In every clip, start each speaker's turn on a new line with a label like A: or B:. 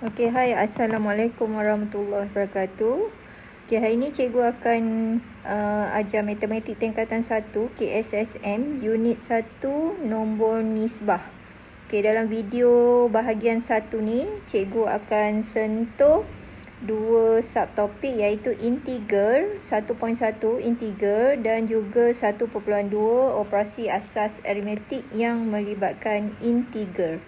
A: Okey, hai. Assalamualaikum warahmatullahi wabarakatuh. Okey, hari ini cikgu akan ajar matematik tingkatan 1 KSSM unit 1 nombor nisbah. Okey, dalam video bahagian 1 ni cikgu akan sentuh dua subtopik iaitu integer 1.1 integer dan juga 1.2 operasi asas aritmetik yang melibatkan integer.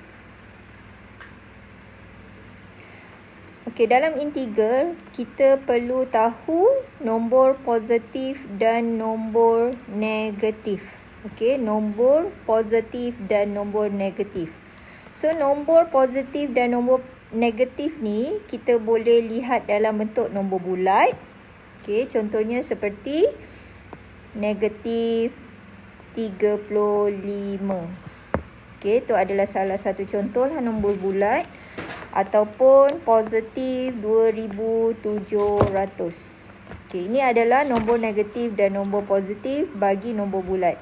A: Okey, dalam integer, kita perlu tahu nombor positif dan nombor negatif. Okey, nombor positif dan nombor negatif. So, nombor positif dan nombor negatif ni, kita boleh lihat dalam bentuk nombor bulat. Okey, contohnya seperti negatif 35. Okey, itu adalah salah satu contoh lah nombor bulat. Ataupun positif 2700. Okey, ini adalah nombor negatif dan nombor positif bagi nombor bulat.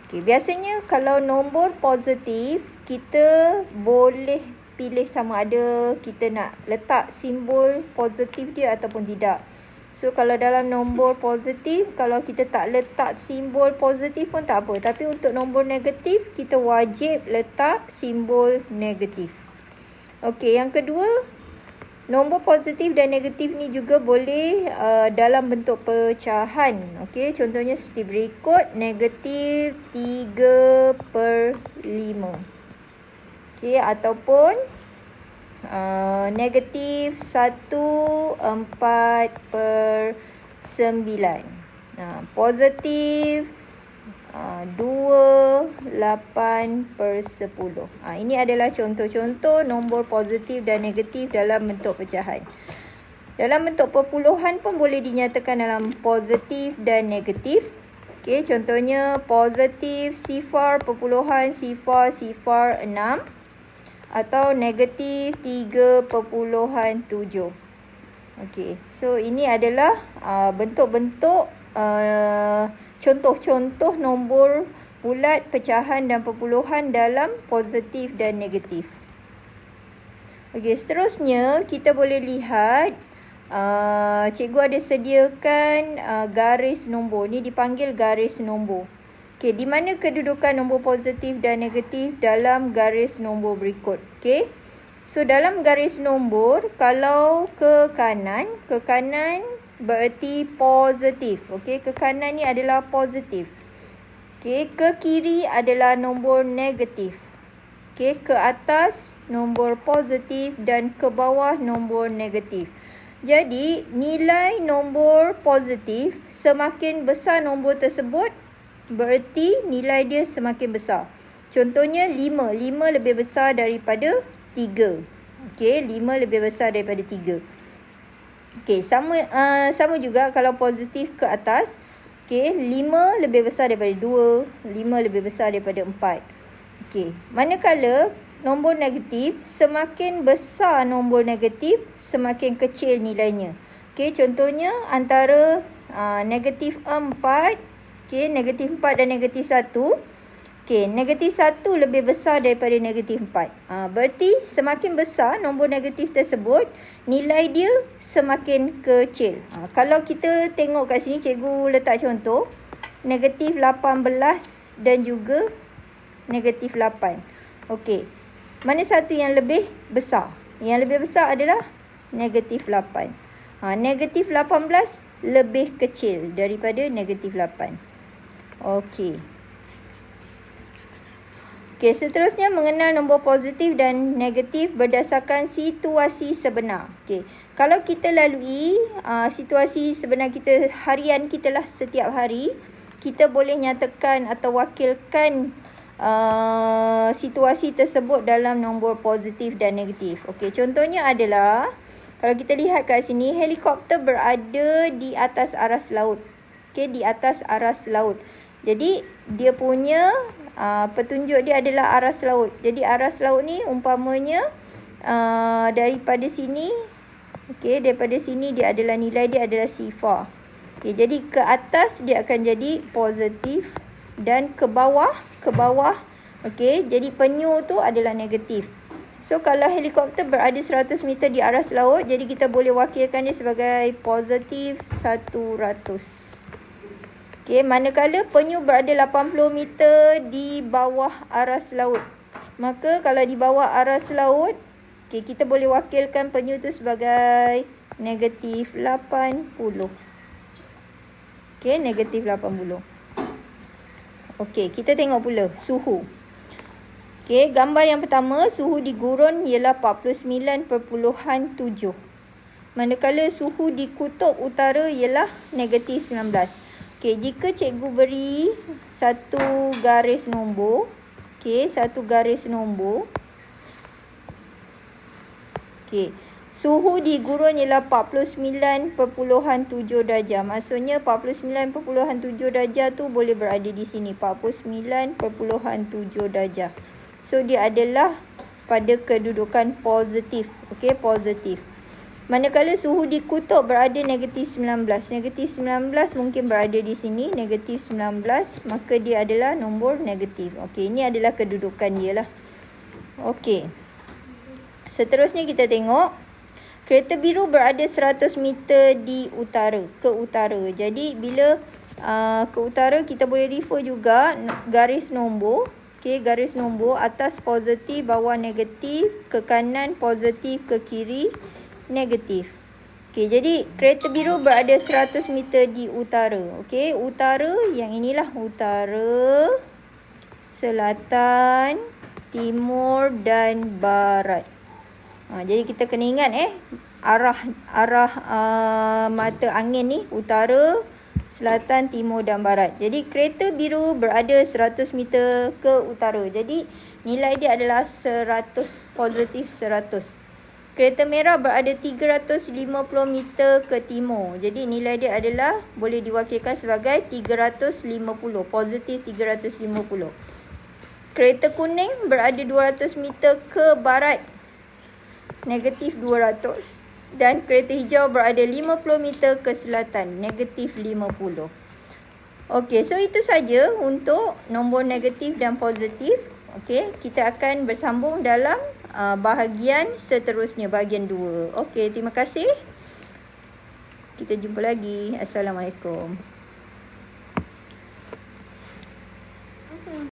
A: Okey, biasanya kalau nombor positif, kita boleh pilih sama ada kita nak letak simbol positif dia ataupun tidak. So, kalau dalam nombor positif, kalau kita tak letak simbol positif pun tak apa. Tapi untuk nombor negatif, kita wajib letak simbol negatif. Okey, yang kedua, nombor positif dan negatif ni juga boleh dalam bentuk pecahan. Okey, contohnya seperti berikut, negatif 3/5. Okey, ataupun negatif 1/4/9. Positif 2/8/10. Ini adalah contoh-contoh nombor positif dan negatif dalam bentuk pecahan. Dalam bentuk perpuluhan pun boleh dinyatakan dalam positif dan negatif. Okey, contohnya positif 0.006 atau negatif 3/7. Okey, so ini adalah bentuk-bentuk contoh-contoh nombor bulat, pecahan dan perpuluhan dalam positif dan negatif. Okey, seterusnya kita boleh lihat cikgu ada sediakan garis nombor. Ni dipanggil garis nombor. Okey, di mana kedudukan nombor positif dan negatif dalam garis nombor berikut. Okey. So, dalam garis nombor, kalau ke kanan berarti positif. Okey, ke kanan ni adalah positif. Okey, ke kiri adalah nombor negatif. Okey, ke atas nombor positif dan ke bawah nombor negatif. Jadi, nilai nombor positif semakin besar nombor tersebut, berarti nilai dia semakin besar. Contohnya 5. 5 lebih besar daripada 3. Okey, 5 lebih besar daripada 3. Okey, sama juga kalau positif ke atas. Okey, 5 lebih besar daripada 2, 5 lebih besar daripada 4. Okey, manakala nombor negatif, semakin besar nombor negatif, semakin kecil nilainya. Okey, contohnya antara negatif 4, okey, negatif 4 dan negatif 1. Okey, negatif 1 lebih besar daripada negatif 4. Berarti semakin besar nombor negatif tersebut, nilai dia semakin kecil. Kalau kita tengok kat sini, cikgu letak contoh. Negatif 18 dan juga negatif 8. Okey, mana satu yang lebih besar? Yang lebih besar adalah negatif 8. Negatif 18 lebih kecil daripada negatif 8. Okey. Okey, seterusnya mengenal nombor positif dan negatif berdasarkan situasi sebenar. Okey, kalau kita lalui situasi sebenar kita harian kita lah setiap hari, kita boleh nyatakan atau wakilkan situasi tersebut dalam nombor positif dan negatif. Okey, contohnya adalah kalau kita lihat kat sini, helikopter berada di atas aras laut. Okey, di atas aras laut. Jadi, dia punya petunjuk dia adalah aras laut. Jadi, aras laut ni umpamanya daripada sini, okey, daripada sini dia adalah nilai dia adalah sifar. Okey, jadi ke atas dia akan jadi positif dan ke bawah, okey, jadi penyu tu adalah negatif. So, kalau helikopter berada 100 meter di aras laut, jadi kita boleh wakilkan dia sebagai positif 100. Okey, manakala penyu berada 80 meter di bawah aras laut. Maka kalau di bawah aras laut, okey, kita boleh wakilkan penyu tu sebagai negatif 80. Okey, negatif 80. Okey, kita tengok pula suhu. Okey, gambar yang pertama, suhu di gurun ialah 49.7. Manakala suhu di kutub utara ialah negatif 19. Okey, jika cikgu beri satu garis nombor. Okey, satu garis nombor. Okey, suhu di gurun ialah 49.7 darjah. Maksudnya 49.7 darjah tu boleh berada di sini. 49.7 darjah. So, dia adalah pada kedudukan positif. Okey, positif. Manakala suhu di kutub berada negatif 19. Negatif 19 mungkin berada di sini. Negatif 19. Maka dia adalah nombor negatif. Okey, ini adalah kedudukan dia lah. Okey. Seterusnya kita tengok. Kereta biru berada 100 meter di utara. Ke utara. Jadi, bila ke utara, kita boleh refer juga garis nombor. Okey, garis nombor atas positif, bawah negatif, ke kanan positif, ke kiri negatif. Okey, jadi kereta biru berada 100 meter di utara. Okey, utara yang inilah utara, selatan, timur dan barat. Jadi kita kena ingat arah mata angin ni utara, selatan, timur dan barat. Jadi kereta biru berada 100 meter ke utara. Jadi nilai dia adalah 100, positif 100. Kereta merah berada 350 meter ke timur. Jadi nilai dia adalah boleh diwakilkan sebagai 350, positif 350. Kereta kuning berada 200 meter ke barat, negatif 200. Dan kereta hijau berada 50 meter ke selatan, negatif 50. Okey, so itu saja untuk nombor negatif dan positif. Okey, kita akan bersambung dalam bahagian seterusnya, bahagian 2. Okey, terima kasih. Kita jumpa lagi. Assalamualaikum.